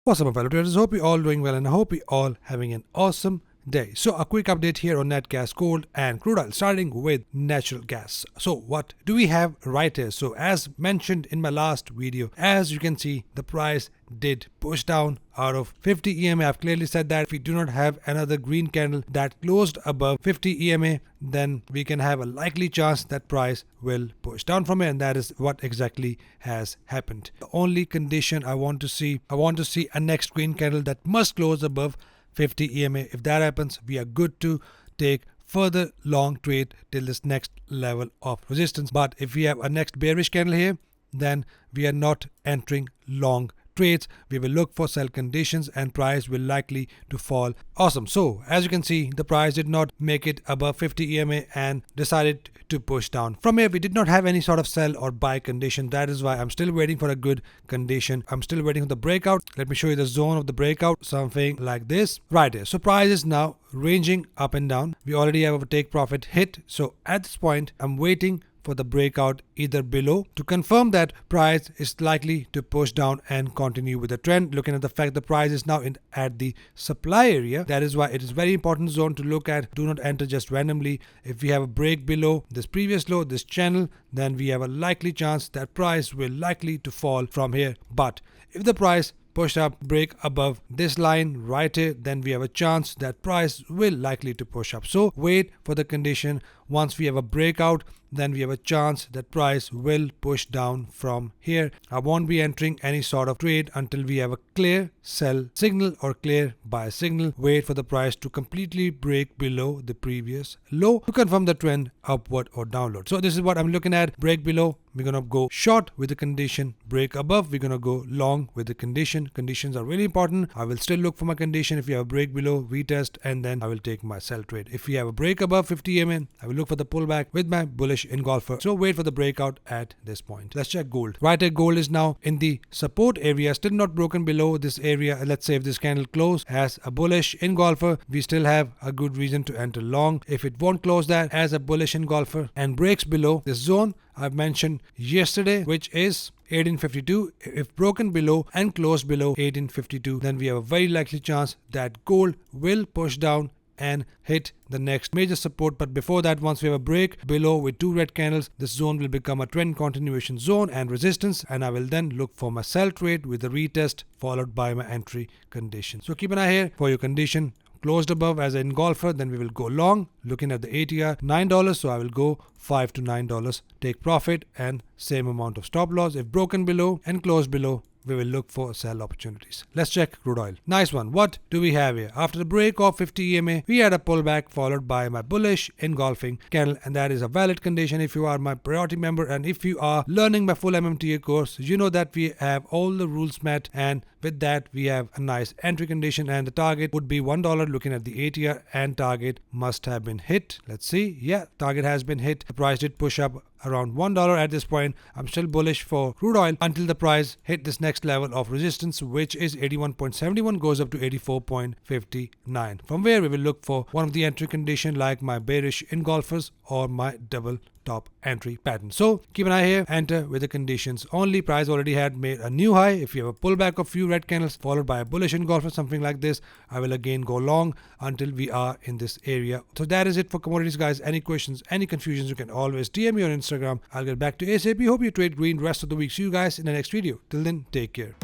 What's up, my fellow traders? Hope you're all doing well and I hope you're all having an awesome day. So a quick update here on nat gas, gold and crude oil, starting with natural gas. So what do we have right here? So as mentioned in my last video, as you can see, the price did push down out of 50 EMA. I've clearly said that if we do not have another green candle that closed above 50 EMA, then we can have a likely chance that price will push down from here, and that is what exactly has happened. The only condition I want to see a next green candle that must close above 50 EMA. If that happens, we are good to take further long trade till this next level of resistance. But if we have a next bearish candle here, then we are not entering long trades. We will look for sell conditions and price will likely to fall. Awesome. So as you can see, the price did not make it above 50 EMA and decided to push down. From here, we did not have any sort of sell or buy condition. That is why I'm still waiting for a good condition. I'm still waiting for the breakout. Let me show you the zone of the breakout, something like this right here. So price is now ranging up and down. We already have a take profit hit. So at this point, I'm waiting for the breakout either below to confirm that price is likely to push down and continue with the trend. Looking at the fact the price is now at the supply area, that is why it is very important zone to look at. Do not enter just randomly. If we have a break below this previous low, this channel, then we have a likely chance that price will likely to fall from here. But if the price push up, break above this line right here, then we have a chance that price will likely to push up. So wait for the condition. Once we have a breakout, then we have a chance that price will push down from here. I won't be entering any sort of trade until we have a clear sell signal or clear buy signal. Wait for the price to completely break below the previous low to confirm the trend upward or downward. So this is what I'm looking at. Break below, we're gonna go short with the condition. Break above, we're gonna go long with the condition. Conditions are really important. I will still look for my condition. If you have a break below, retest, and then I will take my sell trade. If we have a break above 50 EMA, I will look for the pullback with my bullish engulfer. So wait for the breakout at this point. Let's check gold. Right here, gold is now in the support area, still not broken below this area. Let's say if this candle close as a bullish engulfer, we still have a good reason to enter long. If it won't close that as a bullish engulfer and breaks below this zone I've mentioned yesterday, which is 1852, if broken below and closed below 1852, then we have a very likely chance that gold will push down and hit the next major support. But before that, once we have a break below with two red candles, this zone will become a trend continuation zone and resistance, and I will then look for my sell trade with a retest followed by my entry condition. So keep an eye here for your condition. Closed above as an engulfer, then we will go long. Looking at the ATR, $9, so I will go $5 to $9, take profit and same amount of stop loss. If broken below and closed below, we will look for sell opportunities. Let's check crude oil. Nice one. What do we have here? After the break of 50 EMA, we had a pullback followed by my bullish engulfing candle, and that is a valid condition if you are my priority member and if you are learning my full MMTA course. You know that we have all the rules met, and with that we have a nice entry condition and the target would be $1. Looking at the ATR, and target must have been hit. Let's see. Yeah, target has been hit. The price did push up around $1 at this point. I'm still bullish for crude oil until the price hit this next level of resistance, which is 81.71, goes up to 84.59. From where we will look for one of the entry condition like my bearish engulfers or my double top entry pattern. So keep an eye here, enter with the conditions only. Price already had made a new high. If you have a pullback of few red candles followed by a bullish engulfer, something like this, I will again go long until we are in this area. So that is it for commodities, guys. Any questions, any confusions, you can always DM me on Instagram. I'll get back to you ASAP. Hope you trade green rest of the week. See you guys in the next video. Till then, take care.